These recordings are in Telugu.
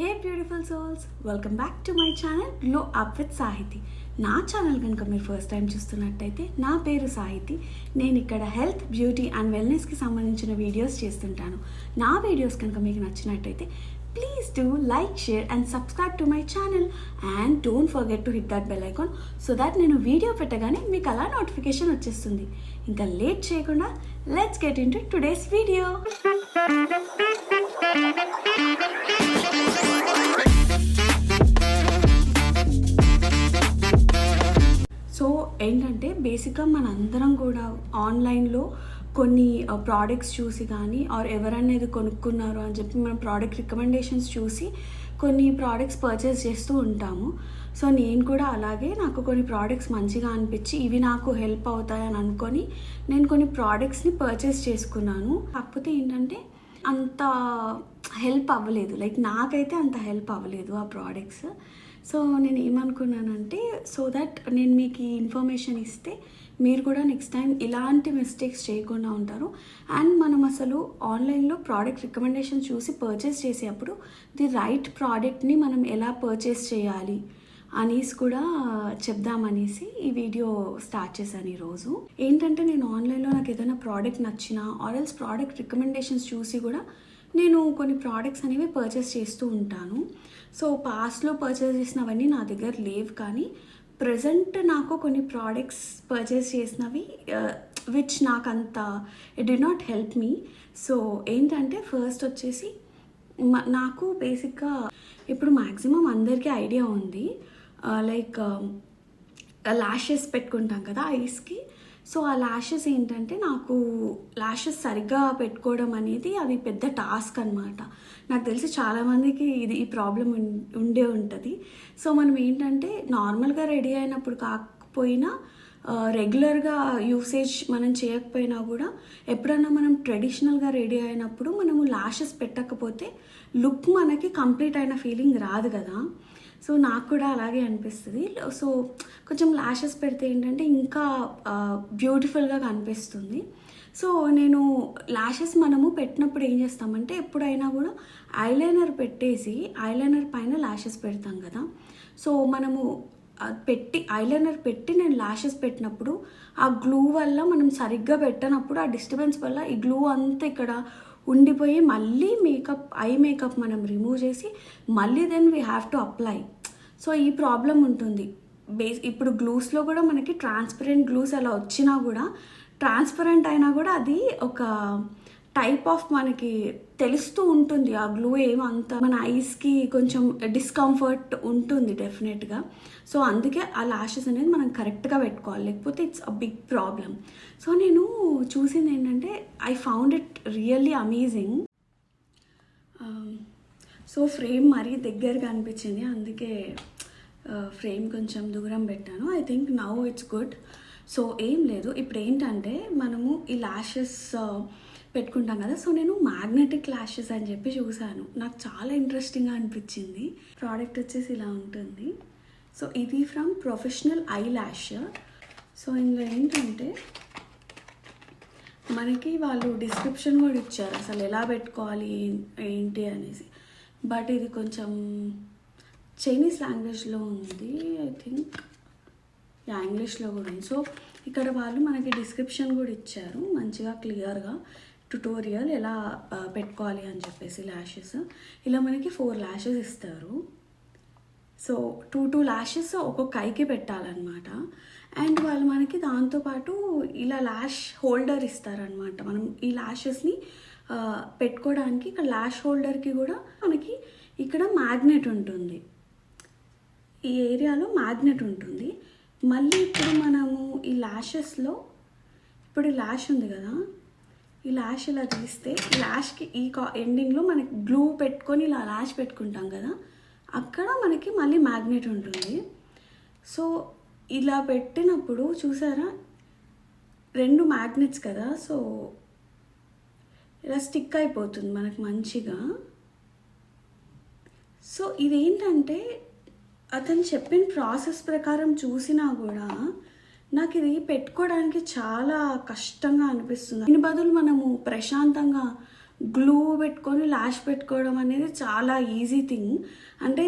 Hey beautiful souls, welcome back to my channel glow up with Sahithi. నా ఛానల్ కనుక మీరు ఫస్ట్ టైం చూస్తున్నట్టయితే నా పేరు సాహితి. నేను ఇక్కడ హెల్త్, బ్యూటీ అండ్ వెల్నెస్కి సంబంధించిన వీడియోస్ చేస్తుంటాను. నా వీడియోస్ కనుక మీకు నచ్చినట్టయితే please do like, share and subscribe to my channel and don't forget to hit that bell icon so that నేను వీడియో పెట్టగానే మీకు అలా నోటిఫికేషన్ వచ్చేస్తుంది. ఇంకా లేట్ చేయకుండా let's get in to today's video. So ఏంటంటే బేసిక్గా మనందరం కూడా ఆన్లైన్లో కొన్ని ప్రోడక్ట్స్ చూసి కానీ ఆర్ ఎవరన్నా ఇది కొనుక్కున్నారు అని చెప్పి మనం ప్రోడక్ట్ రికమెండేషన్స్ చూసి కొన్ని ప్రోడక్ట్స్ పర్చేస్ చేస్తూ ఉంటాము. సో నేను కూడా అలాగే నాకు కొన్ని ప్రోడక్ట్స్ మంచిగా అనిపించి ఇవి నాకు హెల్ప్ అవుతాయని అనుకొని నేను కొన్ని ప్రోడక్ట్స్ని పర్చేస్ చేసుకున్నాను. కాకపోతే ఏంటంటే అంత హెల్ప్ అవ్వలేదు, లైక్ నాకైతే అంత హెల్ప్ అవ్వలేదు ఆ ప్రోడక్ట్స్. సో నేను ఏమనుకున్నానంటే సో దట్ నేను మీకు ఈ ఇన్ఫర్మేషన్ ఇస్తే మీరు కూడా నెక్స్ట్ టైం ఇలాంటి మిస్టేక్స్ చేయకుండా ఉంటారు. అండ్ మనం అసలు ఆన్లైన్లో ప్రోడక్ట్ రికమెండేషన్ చూసి పర్చేస్ చేసేటప్పుడు ది రైట్ ప్రోడక్ట్ని మనం ఎలా పర్చేస్ చేయాలి అనేసి కూడా చెప్దామనేసి ఈ వీడియో స్టార్ట్ చేశాను ఈరోజు. ఏంటంటే నేను ఆన్లైన్లో నాకు ఏదైనా ప్రోడక్ట్ నచ్చినా ఆర్ ఎల్స్ ప్రోడక్ట్ రికమెండేషన్స్ చూసి కూడా నేను కొన్ని ప్రోడక్ట్స్ అనేవి పర్చేస్ చేస్తూ ఉంటాను. సో పాస్ట్లో పర్చేస్ చేసినవన్నీ నా దగ్గర లేవు, కానీ ప్రజెంట్ నాకు కొన్ని ప్రోడక్ట్స్ పర్చేస్ చేసినవి విచ్ నాకంత it did not help me. So ఏంటంటే ఫస్ట్ వచ్చేసి నాకు బేసిక్గా ఇప్పుడు మ్యాక్సిమం అందరికీ ఐడియా ఉంది, లైక్ ల్యాషెస్ పెట్టుకుంటాం కదా ఐస్కి. సో ఆ ల్యాషెస్ ఏంటంటే నాకు ల్యాషెస్ సరిగ్గా పెట్టుకోవడం అనేది అది పెద్ద టాస్క్ అనమాట. నాకు తెలిసి చాలామందికి ఈ ప్రాబ్లం ఉండే ఉంటుంది. సో మనం ఏంటంటే నార్మల్గా రెడీ అయినప్పుడు కాకపోయినా రెగ్యులర్గా యూసేజ్ మనం చేయకపోయినా కూడా ఎప్పుడన్నా మనం ట్రెడిషనల్గా రెడీ అయినప్పుడు మనము ల్యాషెస్ పెట్టకపోతే లుక్ మనకి కంప్లీట్ అయిన ఫీలింగ్ రాదు కదా. సో నాకు కూడా అలాగే అనిపిస్తుంది. సో కొంచెం ల్యాషెస్ పెడితే ఏంటంటే ఇంకా బ్యూటిఫుల్గా కనిపిస్తుంది. సో నేను ల్యాషెస్ మనము పెట్టినప్పుడు ఏం చేస్తామంటే ఎప్పుడైనా కూడా ఐలైనర్ పెట్టేసి ఐలైనర్ పైన ల్యాషెస్ పెడతాం కదా. సో మనము ఐలైనర్ పెట్టి నేను ల్యాషెస్ పెట్టినప్పుడు ఆ గ్లూ వల్ల మనం సరిగ్గా పెట్టినప్పుడు ఆ డిస్టర్బెన్స్ వల్ల ఈ గ్లూ అంతా ఇక్కడ ఉండిపోయి మళ్ళీ ఐ మేకప్ మనం రిమూవ్ చేసి మళ్ళీ then we have to apply. So ఈ ప్రాబ్లం ఉంటుంది. ఇప్పుడు గ్లూస్లో కూడా మనకి ట్రాన్స్పరెంట్ గ్లూస్ అలా వచ్చినా కూడా ట్రాన్స్పరెంట్ అయినా కూడా అది ఒక టైప్ ఆఫ్ మనకి తెలుస్తూ ఉంటుంది. ఆ గ్లూ ఏమంత మన ఐస్కి కొంచెం డిస్కంఫర్ట్ ఉంటుంది డెఫినెట్గా. సో అందుకే ఆ ల్యాషెస్ అనేది మనం కరెక్ట్గా పెట్టుకోవాలి, లేకపోతే it's a big problem. So నేను చూసింది ఏంటంటే I found it really amazing. So frame మరీ దగ్గరగా అనిపించింది, అందుకే ఫ్రేమ్ కొంచెం దూరం పెట్టాను. I think now it's good. So ఏం లేదు, ఇప్పుడు ఏంటంటే మనము ఈ ల్యాషెస్ పెట్టుకుంటాం కదా. సో నేను మ్యాగ్నెటిక్ ల్యాషెస్ అని చెప్పి చూశాను, నాకు చాలా ఇంట్రెస్టింగ్గా అనిపించింది. ప్రోడక్ట్ వచ్చేసి ఇలా ఉంటుంది. సో ఇది from professional I lash. So ఇందులో ఏంటంటే మనకి వాళ్ళు డిస్క్రిప్షన్ కూడా ఇచ్చారు అసలు ఎలా పెట్టుకోవాలి ఏంటి అనేసి. బట్ ఇది కొంచెం చైనీస్ లాంగ్వేజ్లో ఉంది, ఐ థింక్ ఇంగ్లీష్లో కూడా ఉంది. సో ఇక్కడ వాళ్ళు మనకి డిస్క్రిప్షన్ కూడా ఇచ్చారు మంచిగా క్లియర్గా, ట్యుటోరియల్ ఎలా పెట్టుకోవాలి అని చెప్పేసి. ల్యాషెస్ ఇలా మనకి 4 ల్యాషెస్ ఇస్తారు. సో 2 ల్యాషెస్ ఒక్కొక్క ఐకి పెట్టాలన్నమాట. అండ్ వాళ్ళు మనకి దాంతోపాటు ఇలా ల్యాష్ హోల్డర్ ఇస్తారనమాట. మనం ఈ ల్యాషెస్ని పెట్టుకోవడానికి ఇక్కడ ల్యాష్ హోల్డర్కి కూడా మనకి ఇక్కడ మ్యాగ్నెట్ ఉంటుంది, ఈ ఏరియాలో మ్యాగ్నెట్ ఉంటుంది. మళ్ళీ ఇప్పుడు మనము ఈ ల్యాషెస్లో ఇప్పుడు ఈ ల్యాష్ ఉంది కదా, ఈ ల్యాష్ ఇలా తీస్తే ల్యాష్కి ఈ ఎండింగ్లో మనకి గ్లూ పెట్టుకొని ఇలా ల్యాష్ పెట్టుకుంటాం కదా, అక్కడ మనకి మళ్ళీ మ్యాగ్నెట్ ఉంటుంది. సో ఇలా పెట్టినప్పుడు చూసారా 2 మ్యాగ్నెట్స్ కదా, సో ఇలా స్టిక్ అయిపోతుంది మనకు మంచిగా. సో ఇదేంటంటే అతను చెప్పిన ప్రాసెస్ ప్రకారం చూసినా కూడా నాకు ఇది పెట్టుకోవడానికి చాలా కష్టంగా అనిపిస్తుంది. దీని బదులు మనము ప్రశాంతంగా గ్లూ పెట్టుకొని ల్యాష్ పెట్టుకోవడం అనేది చాలా ఈజీ థింగ్. అంటే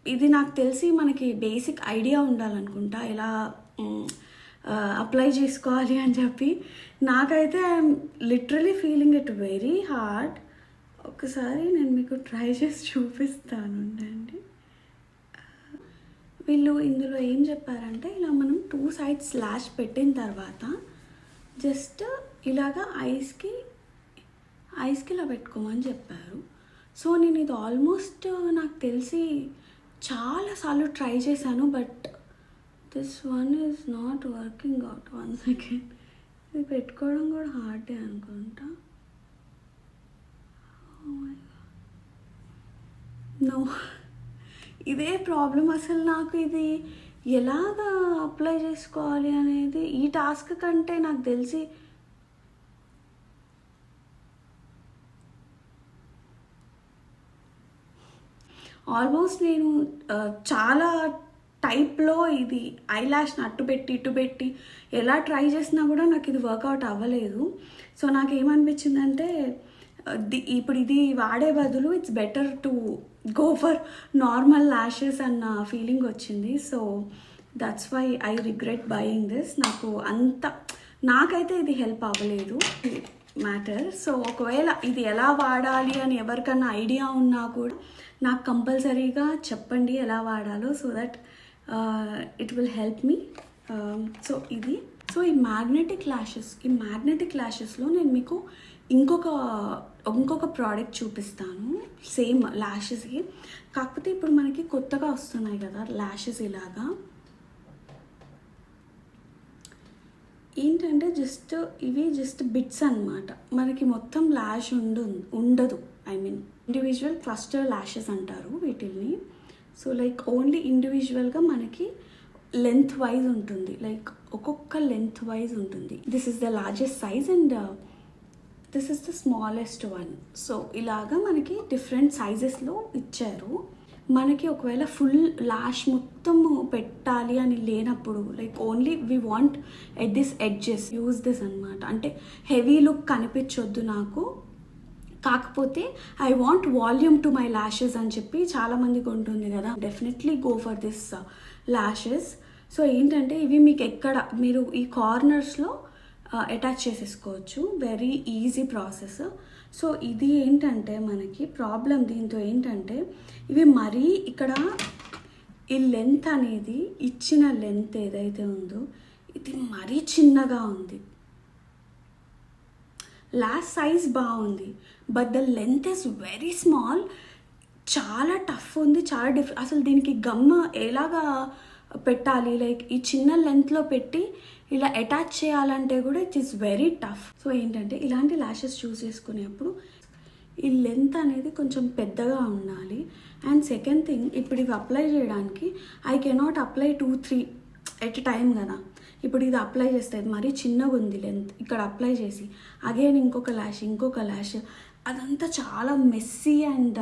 ఇది నాకు తెలిసి మనకి బేసిక్ ఐడియా ఉండాలనుకుంటా ఎలా అప్లై చేసుకోవాలి అని చెప్పి. నాకైతే I'm literally feeling it very hard. ఒకసారి నేను మీకు ట్రై చేసి చూపిస్తాను అండి. వీళ్ళు ఇందులో ఏం చెప్పారంటే ఇలా మనం 2 sides స్లాష్ పెట్టిన తర్వాత జస్ట్ ఇలాగా ఐస్కి ఇలా పెట్టుకోమని చెప్పారు. సో నేను ఇది ఆల్మోస్ట్ నాకు తెలిసి చాలాసార్లు ట్రై చేశాను, but this one is not working out. 1 second. ఇది పెట్టుకోవడం కూడా హార్డే అనుకుంటా. నో, ఇదే ప్రాబ్లం. అసలు నాకు ఇది ఎలాగా అప్లై చేసుకోవాలి అనేది ఈ టాస్క్ కంటే నాకు తెలిసి ఆల్మోస్ట్ నేను చాలా టైప్లో ఇది ఐలాష్ని అటు పెట్టి ఎలా ట్రై చేసినా కూడా నాకు ఇది వర్కౌట్ అవ్వలేదు. సో నాకు ఏమనిపించిందంటే ఇప్పుడు ఇది వాడే బదులు it's better to go for normal lashes అన్న ఫీలింగ్ వచ్చింది. So that's why I regret buying this. నాకైతే ఇది హెల్ప్ అవ్వలేదు మ్యాటర్. సో ఒకవేళ ఇది ఎలా వాడాలి అని ఎవరికన్నా ఐడియా ఉన్నా కూడా నాకు కంపల్సరీగా చెప్పండి ఎలా వాడాలో, so that it will help me. So ఈ మ్యాగ్నెటిక్ ల్యాషెస్లో నేను మీకు ఇంకొక ప్రోడక్ట్ చూపిస్తాను సేమ్ ల్యాషెస్కి. కాకపోతే ఇప్పుడు మనకి కొత్తగా వస్తున్నాయి కదా ల్యాషెస్. ఇలాగా ఏంటంటే ఇవి జస్ట్ బిట్స్ అన్నమాట. మనకి మొత్తం ల్యాష్ ఉండదు. I mean individual cluster lashes అంటారు వీటిల్ని. సో లైక్ ఓన్లీ ఇండివిజువల్గా మనకి లెంత్ వైజ్ ఉంటుంది, లైక్ ఒక్కొక్క లెంత్ వైజ్ ఉంటుంది. This is the largest size and this is the smallest one. So ఇలాగా మనకి డిఫరెంట్ సైజెస్లో ఇచ్చారు. మనకి ఒకవేళ ఫుల్ ల్యాష్ మొత్తం పెట్టాలి అని లేనప్పుడు, like only we want at this edges use this అనమాట. అంటే హెవీ లుక్ కనిపించొద్దు నాకు, కాకపోతే I want volume to my lashes అని చెప్పి చాలామందికి ఉంటుంది కదా. Definitely go for this lashes. So ఏంటంటే ఇవి మీకు మీరు ఈ కార్నర్స్లో అటాచ్ చేసేసుకోవచ్చు. Very easy process. సో ఇది ఏంటంటే మనకి ప్రాబ్లం దీంతో ఏంటంటే ఇవి మరీ ఇక్కడ ఈ లెంత్ అనేది ఇచ్చిన లెంత్ ఏదైతే ఉందో ఇది మరీ చిన్నగా ఉంది. లాస్ట్ సైజ్ బాగుంది, but the length is very small. చాలా టఫ్ ఉంది, చాలా అసలు దీనికి గమ్ ఎలాగా పెట్టాలి, లైక్ ఈ చిన్న లెంత్లో పెట్టి ఇలా అటాచ్ చేయాలంటే కూడా it is very tough. So ఏంటంటే ఇలాంటి ల్యాషెస్ చూస్ చేసుకునేప్పుడు ఈ లెంత్ అనేది కొంచెం పెద్దగా ఉండాలి. అండ్ సెకండ్ థింగ్, ఇప్పుడు ఇవి అప్లై చేయడానికి I cannot apply 2-3 at time కదా. ఇప్పుడు ఇది అప్లై చేస్తే మరీ చిన్నగా ఉంది లెంత్, ఇక్కడ అప్లై చేసి అగైన్ ఇంకొక ల్యాష్ అదంతా చాలా మెస్సీ అండ్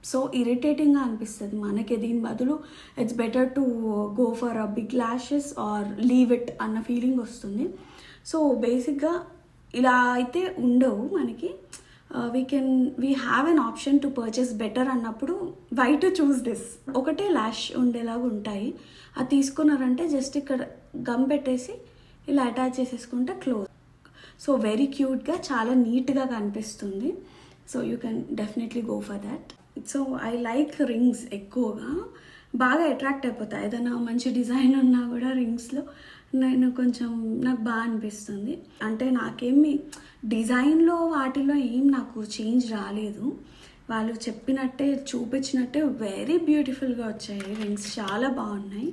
సో ఇరిటేటింగ్గా అనిపిస్తుంది మనకి. దీని బదులు it's better to go for big lashes or leave it అన్న ఫీలింగ్ వస్తుంది. సో బేసిక్గా ఇలా అయితే ఉండవు మనకి. We have an option to purchase better అన్నప్పుడు వై టు చూస్ దిస్. ఒకటే ల్యాష్ ఉండేలాగా ఉంటాయి, అది తీసుకున్నారంటే జస్ట్ ఇక్కడ గమ్ పెట్టేసి ఇలా అటాచ్ చేసేసుకుంటే క్లోజ్. సో వెరీ క్యూట్గా చాలా నీట్గా కనిపిస్తుంది. So you can definitely go for that. So I like rings ఎక్కువగా, బాగా అట్రాక్ట్ అయిపోతాయి. ఏదైనా మంచి డిజైన్ ఉన్నా కూడా రింగ్స్లో నాకు బాగా అనిపిస్తుంది. అంటే నాకేమి డిజైన్లో వాటిలో నాకు చేంజ్ రాలేదు. వాళ్ళు చెప్పినట్టే చూపించినట్టే వెరీ బ్యూటిఫుల్గా వచ్చాయి రింగ్స్, చాలా బాగున్నాయి.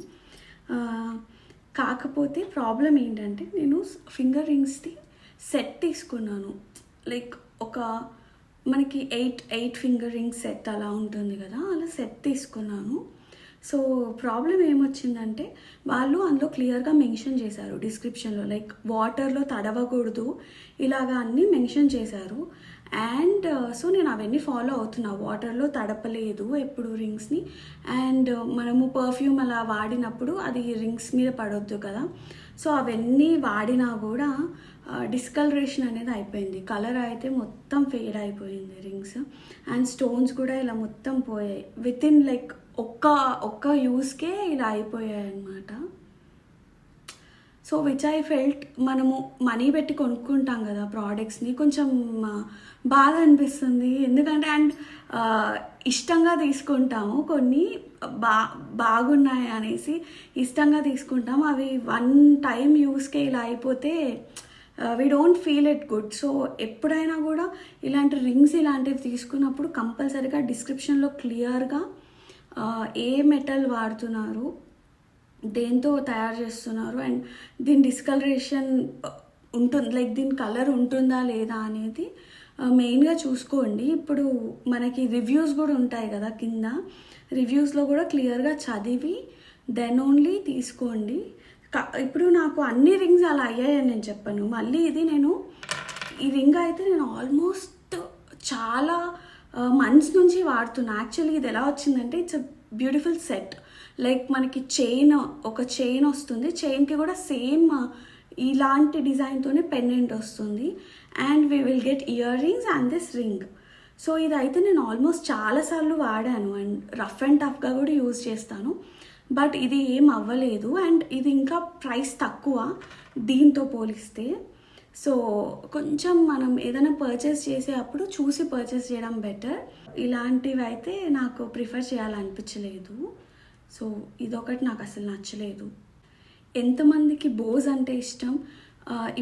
కాకపోతే ప్రాబ్లం ఏంటంటే నేను ఫింగర్ రింగ్స్ది సెట్ తీసుకున్నాను. లైక్ మనకి 8 ఫింగర్ రింగ్స్ సెట్ అలా ఉంటుంది కదా, అలా సెట్ తీసుకున్నాను. సో ప్రాబ్లం ఏమొచ్చిందంటే వాళ్ళు అందులో క్లియర్గా మెన్షన్ చేశారు డిస్క్రిప్షన్లో, లైక్ వాటర్లో తడవకూడదు ఇలాగా అన్నీ మెన్షన్ చేశారు. అండ్ సో నేను అవన్నీ ఫాలో అవుతున్నా, వాటర్లో తడపలేదు ఎప్పుడు రింగ్స్ని. అండ్ మనము పర్ఫ్యూమ్ అలా వాడినప్పుడు అది రింగ్స్ మీద పడొద్దు కదా. సో అవన్నీ వాడినా కూడా డిస్కలరేషన్ అనేది అయిపోయింది. కలర్ అయితే మొత్తం ఫేడ్ అయిపోయింది రింగ్స్. అండ్ స్టోన్స్ కూడా ఇలా మొత్తం పోయాయి. వితిన్ లైక్ ఒక్క యూస్కే ఇలా అయిపోయాయి అన్నమాట. సో విచ్ ఐ ఫెల్ట్, మనము మనీ పెట్టి కొనుక్కుంటాం కదా ప్రోడక్ట్స్ని, కొంచెం బాధ అనిపిస్తుంది. ఎందుకంటే అండ్ ఇష్టంగా తీసుకుంటాము, కొన్ని బాగున్నాయి అనేసి ఇష్టంగా తీసుకుంటాము. అవి వన్ టైం యూస్కే ఇలా అయిపోతే we don't feel it good. So ఎప్పుడైనా కూడా ఇలాంటి రింగ్స్ ఇలాంటివి తీసుకున్నప్పుడు కంపల్సరీగా డిస్క్రిప్షన్లో క్లియర్గా ఏ మెటల్ వాడుతున్నారు, దేంతో తయారు చేస్తున్నారు, అండ్ దీని డిస్కలరేషన్ ఉంటుంది, లైక్ దీని కలర్ ఉంటుందా లేదా అనేది మెయిన్గా చూసుకోండి. ఇప్పుడు మనకి రివ్యూస్ కూడా ఉంటాయి కదా కింద, రివ్యూస్లో కూడా క్లియర్గా చదివి దెన్ ఓన్లీ తీసుకోండి. ఇప్పుడు నాకు అన్ని రింగ్స్ అలా అయ్యాయని నేను చెప్పను. మళ్ళీ ఈ రింగ్ అయితే నేను ఆల్మోస్ట్ చాలా మంత్స్ నుంచి వాడుతున్నా. యాక్చువల్లీ ఇది ఎలా వచ్చిందంటే it's a beautiful set. Like మనకి ఒక చైన్ వస్తుంది, చైన్కి కూడా సేమ్ ఇలాంటి డిజైన్తోనే పెండెంట్ వస్తుంది, and we will get ear rings and this ring. So ఇదైతే నేను ఆల్మోస్ట్ చాలాసార్లు వాడాను అండ్ రఫ్ అండ్ టఫ్గా కూడా యూజ్ చేస్తాను. బట్ ఇది ఏం అవ్వలేదు, అండ్ ఇది ఇంకా ప్రైస్ తక్కువ దీంతో పోలిస్తే. సో కొంచెం మనం ఏదైనా పర్చేస్ చేసే అప్పుడు చూసి పర్చేస్ చేయడం బెటర్. ఇలాంటివి అయితే నాకు ప్రిఫర్ చేయాలనిపించలేదు. సో ఇదొకటి నాకు అసలు నచ్చలేదు. ఎంతమందికి బోస్ అంటే ఇష్టం?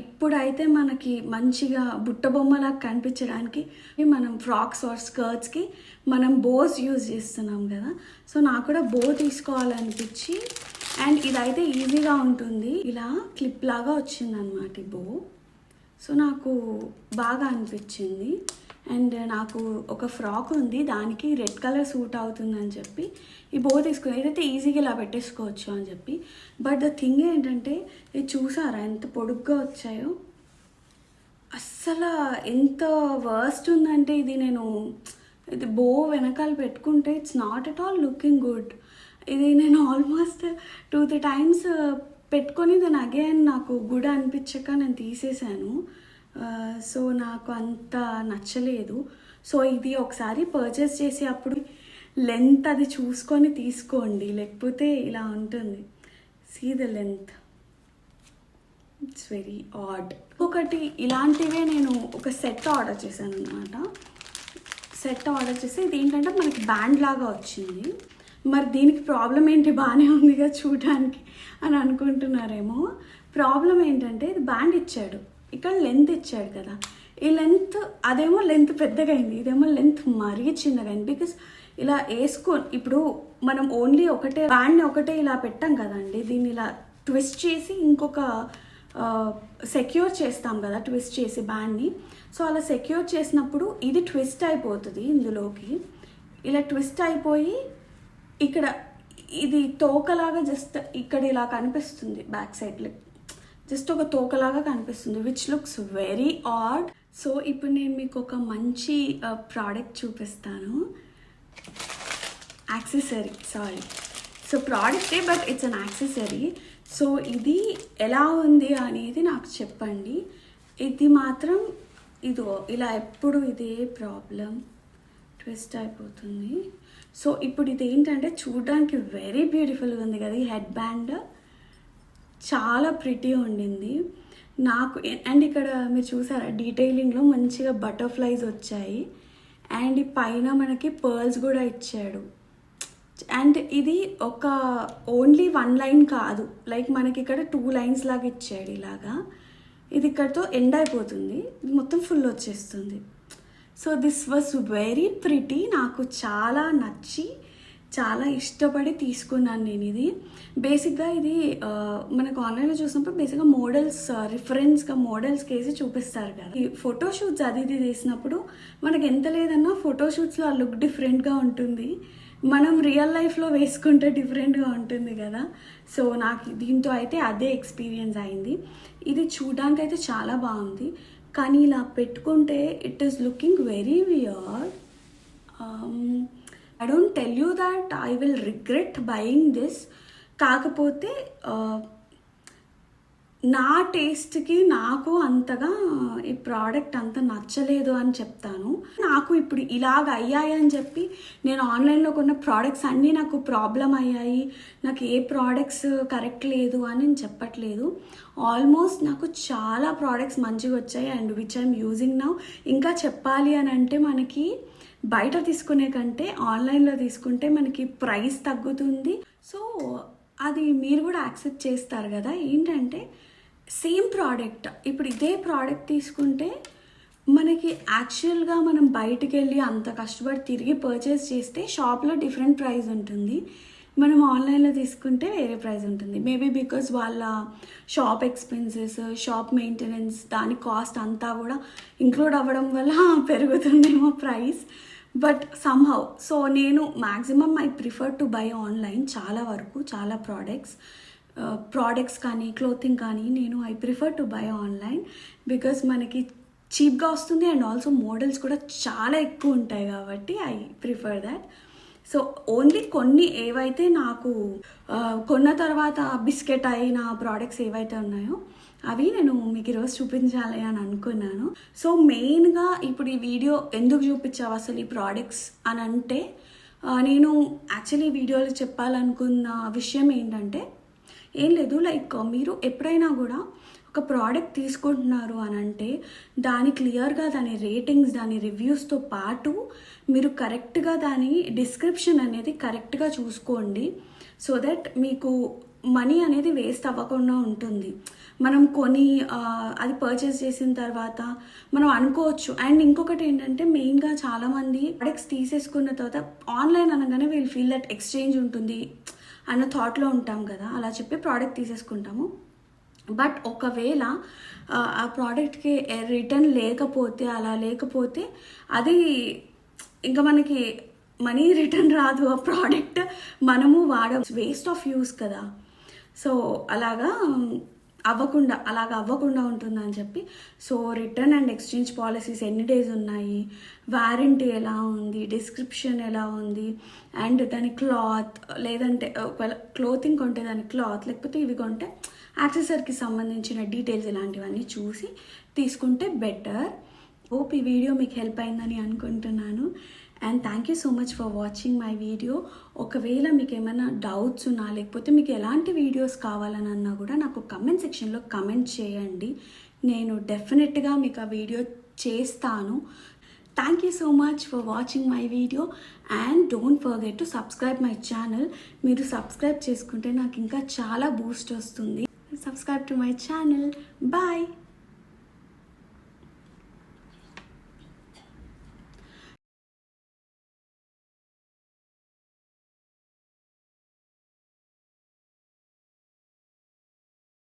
ఇప్పుడైతే మనకి మంచిగా బుట్ట బొమ్మలా కనిపించడానికి మనం ఫ్రాక్స్ ఆర్ స్కర్ట్స్కి మనం బోస్ యూజ్ చేస్తున్నాం కదా. సో నాకు కూడా బో తీసుకోవాలనిపించి, అండ్ ఇదైతే ఈజీగా ఉంటుంది, ఇలా క్లిప్ లాగా వచ్చిందనమాట ఈ బో. సో నాకు బాగా అనిపించింది. అండ్ నాకు ఒక ఫ్రాక్ ఉంది, దానికి రెడ్ కలర్ సూట్ అవుతుందని చెప్పి ఈ బో తీసుకుని, ఏదైతే ఈజీగా ఇలా పెట్టేసుకోవచ్చు అని చెప్పి. బట్ ద థింగ్ ఏంటంటే, ఇది చూసారా ఎంత పొడుగ్గా వచ్చాయో? అస్సలు ఎంత వర్స్ట్ ఉందంటే ఇది బో వెనకాల పెట్టుకుంటే it's not at all looking good. ఇది నేను ఆల్మోస్ట్ 2-3 టైమ్స్ పెట్టుకొని దాన్ని అగైన్ నాకు గుడ్ అనిపించక నేను తీసేసాను. సో నాకు అంత నచ్చలేదు. సో ఇది ఒకసారి పర్చేస్ చేసి అప్పుడు లెంత్ అది చూసుకొని తీసుకోండి, లేకపోతే ఇలా ఉంటుంది. See the length, it's very odd. ఒకటి ఇలాంటివే నేను ఒక సెట్ ఆర్డర్ చేశాను అనమాట. సెట్ ఆర్డర్ చేసి ఇది ఏంటంటే మనకి బ్యాండ్ లాగా వచ్చింది. మరి దీనికి ప్రాబ్లం ఏంటి, బాగానే ఉందిగా చూడడానికి అని అనుకుంటున్నారేమో. ప్రాబ్లం ఏంటంటే ఇది బ్యాండ్ ఇచ్చాడు, ఇక్కడ లెంత్ ఇచ్చాడు కదా, ఈ లెంత్ అదేమో లెంత్ పెద్దగా అయింది, ఇదేమో లెంత్ మరీ చిన్నగా అయింది. బికాస్ ఇలా ఇప్పుడు మనం ఓన్లీ బ్యాండ్ని ఒకటే ఇలా పెట్టాం కదండి, దీన్ని ఇలా ట్విస్ట్ చేసి ఇంకొక సెక్యూర్ చేస్తాం కదా, ట్విస్ట్ చేసి బ్యాండ్ని. సో అలా సెక్యూర్ చేసినప్పుడు ఇది ట్విస్ట్ అయిపోతుంది ఇందులోకి, ఇలా ట్విస్ట్ అయిపోయి ఇక్కడ ఇది తోకలాగా జస్ట్ ఇక్కడ ఇలా కనిపిస్తుంది, బ్యాక్ సైడ్లో జస్ట్ ఒక తోకలాగా కనిపిస్తుంది, which looks very odd. So ఇప్పుడు నేను మీకు ఒక మంచి ప్రోడక్ట్ చూపిస్తాను, యాక్సెసరీ, సారీ. సో ప్రోడక్టే but it's an accessory. So ఇది ఎలా ఉంది అనేది నాకు చెప్పండి. ఇది మాత్రం ఇదో ఇలా ఎప్పుడు ఇదే ప్రాబ్లం, ట్విస్ట్ అయిపోతుంది. సో ఇప్పుడు ఇది ఏంటంటే చూడడానికి వెరీ బ్యూటిఫుల్గా ఉంది కదా, ఈ హెడ్ బ్యాండ్ చాలా ప్రిటీ ఉండింది నాకు. అండ్ ఇక్కడ మీరు చూసారా డీటెయిలింగ్లో మంచిగా బటర్ఫ్లైస్ వచ్చాయి, అండ్ పైన మనకి పర్ల్స్ కూడా ఇచ్చాడు. అండ్ ఇది ఒక ఓన్లీ 1 లైన్ కాదు, లైక్ మనకి ఇక్కడ 2 లైన్స్ లాగా ఇచ్చాడు ఇలాగా. ఇది ఇక్కడతో ఎండ్ అయిపోతుంది, ఇది మొత్తం ఫుల్ వచ్చేస్తుంది. So this was very pretty, నాకు చాలా నచ్చి చాలా ఇష్టపడి తీసుకున్నాను నేను ఇది. బేసిక్గా ఇది మనకు ఆన్లైన్లో చూసినప్పుడు బేసిక్గా మోడల్స్ రిఫరెన్స్గా మోడల్స్కి వేసి చూపిస్తారు కదా. ఈ ఫోటోషూట్స్ అది ఇది తీసినప్పుడు మనకి ఎంత లేదన్నా ఫోటోషూట్స్లో ఆ లుక్ డిఫరెంట్గా ఉంటుంది, మనం రియల్ లైఫ్లో వేసుకుంటే డిఫరెంట్గా ఉంటుంది కదా. సో నాకు దీంతో అయితే అదే ఎక్స్పీరియన్స్ అయింది. ఇది చూడడానికి అయితే చాలా బాగుంది, కానీ ఇలా పెట్టుకుంటే it is looking very weird. I don't tell you that I will regret buying this. కాకపోతే నా టేస్ట్‌కి నాకు అంతగా ఈ ప్రోడక్ట్ అంత నచ్చలేదు అని చెప్తాను. నాకు ఇప్పుడు ఇలాగ అయ్యాయి అని చెప్పి నేను ఆన్‌లైన్‌లో కొన్న ప్రోడక్ట్స్ అన్నీ నాకు ప్రాబ్లమ్ అయ్యాయి. నాకు ఏ ప్రోడక్ట్స్ కరెక్ట్ లేదు అని నేను చెప్పట్లేదు. ఆల్మోస్ట్ నాకు చాలా ప్రోడక్ట్స్ మంచిగొచ్చాయి and which I'm using now. ఇంకా చెప్పాలి అని అంటే మనకి బయట తీసుకునే కంటే ఆన్‌లైన్‌లో తీసుకుంటే మనకి ప్రైస్ తగ్గుతుంది. సో, అది మీరు కూడా యాక్సెప్ట్ చేస్తారు కదా! ఏంటంటే సేమ్ ప్రోడక్ట్ ఇప్పుడు ఇదే ప్రోడక్ట్ తీసుకుంటే మనకి యాక్చువల్గా మనం బయటికెళ్ళి అంత కష్టపడి తిరిగి పర్చేస్ చేస్తే షాప్లో డిఫరెంట్ ప్రైస్ ఉంటుంది. మనం ఆన్లైన్లో తీసుకుంటే వేరే ప్రైస్ ఉంటుంది. మేబీ బికాజ్ వాళ్ళ షాప్ ఎక్స్పెన్సెస్, షాప్ మెయింటెనెన్స్, దాని కాస్ట్ అంతా కూడా ఇంక్లూడ్ అవ్వడం వల్ల పెరుగుతుందేమో ప్రైస్. బట్ సమ్హౌ సో నేను maximum I prefer to buy online. చాలా వరకు చాలా ప్రోడక్ట్స్ కానీ క్లోతింగ్ కానీ నేను I prefer to buy online because మనకి చీప్గా వస్తుంది అండ్ ఆల్సో మోడల్స్ కూడా చాలా ఎక్కువ ఉంటాయి కాబట్టి I prefer that. So only కొన్ని ఏవైతే నాకు కొన్న తర్వాత బిస్కెట్ అయిన ప్రోడక్ట్స్ ఏవైతే ఉన్నాయో అవి నేను మీకు ఈరోజు చూపించాలి అని అనుకున్నాను. సో మెయిన్గా ఇప్పుడు ఈ వీడియో ఎందుకు చూపించావు అసలు ఈ ప్రోడక్ట్స్ అని అంటే నేను యాక్చువల్లీ వీడియోలో చెప్పాలనుకున్న విషయం ఏంటంటే ఏం లేదు, లైక్ మీరు ఎప్పుడైనా కూడా ఒక ప్రోడక్ట్ తీసుకుంటున్నారు అని అంటే దాని క్లియర్గా దాని రేటింగ్స్, దాని రివ్యూస్తో పాటు మీరు కరెక్ట్గా దాని డిస్క్రిప్షన్ అనేది కరెక్ట్గా చూసుకోండి. సో దట్ మీకు మనీ అనేది వేస్ట్ అవ్వకుండా ఉంటుంది. మనం కొని అది పర్చేస్ చేసిన తర్వాత మనం అనుకోవచ్చు. అండ్ ఇంకొకటి ఏంటంటే మెయిన్గా చాలామంది ప్రొడక్ట్స్ తీసేసుకున్న తర్వాత ఆన్లైన్ అనగానే వీళ్ళు ఫీల్ దట్ ఎక్స్చేంజ్ ఉంటుంది అన్న థాట్లో ఉంటాం కదా, అలా చెప్పి ప్రోడక్ట్ తీసేసుకుంటాము. బట్ ఒకవేళ ఆ ప్రోడక్ట్కి రిటర్న్ లేకపోతే, అలా లేకపోతే అది ఇంకా మనకి మనీ రిటర్న్ రాదు. ఆ ప్రోడక్ట్ మనము వేస్ట్ ఆఫ్ యూస్ కదా. సో అలాగా అవ్వకుండా ఉంటుందని చెప్పి so return and exchange policies ఎన్ని డేస్ ఉన్నాయి, వారంటీ ఎలా ఉంది, డిస్క్రిప్షన్ ఎలా ఉంది, అండ్ దాని క్లాత్, లేదంటే ఒకవేళ క్లోతింగ్ కొంటే దాని క్లాత్, లేకపోతే ఇవి కొంటే యాక్సెసరీకి సంబంధించిన డీటెయిల్స్ ఇలాంటివన్నీ చూసి తీసుకుంటే బెటర్. హోప్ ఈ వీడియో మీకు హెల్ప్ అయిందని అనుకుంటున్నాను. And thank you so much for watching my video. ఒకవేళ మీకు ఏమైనా డౌట్స్ ఉన్నా లేకపోతే మీకు ఎలాంటి వీడియోస్ కావాలని అన్నా కూడా నాకు కమెంట్ సెక్షన్లో కమెంట్ చేయండి. నేను డెఫినెట్గా మీకు ఆ వీడియో చేస్తాను. Thank you so much for watching my video and don't forget to subscribe my channel. మీరు సబ్స్క్రైబ్ చేసుకుంటే నాకు ఇంకా చాలా బూస్ట్ వస్తుంది. Subscribe to my channel. Bye.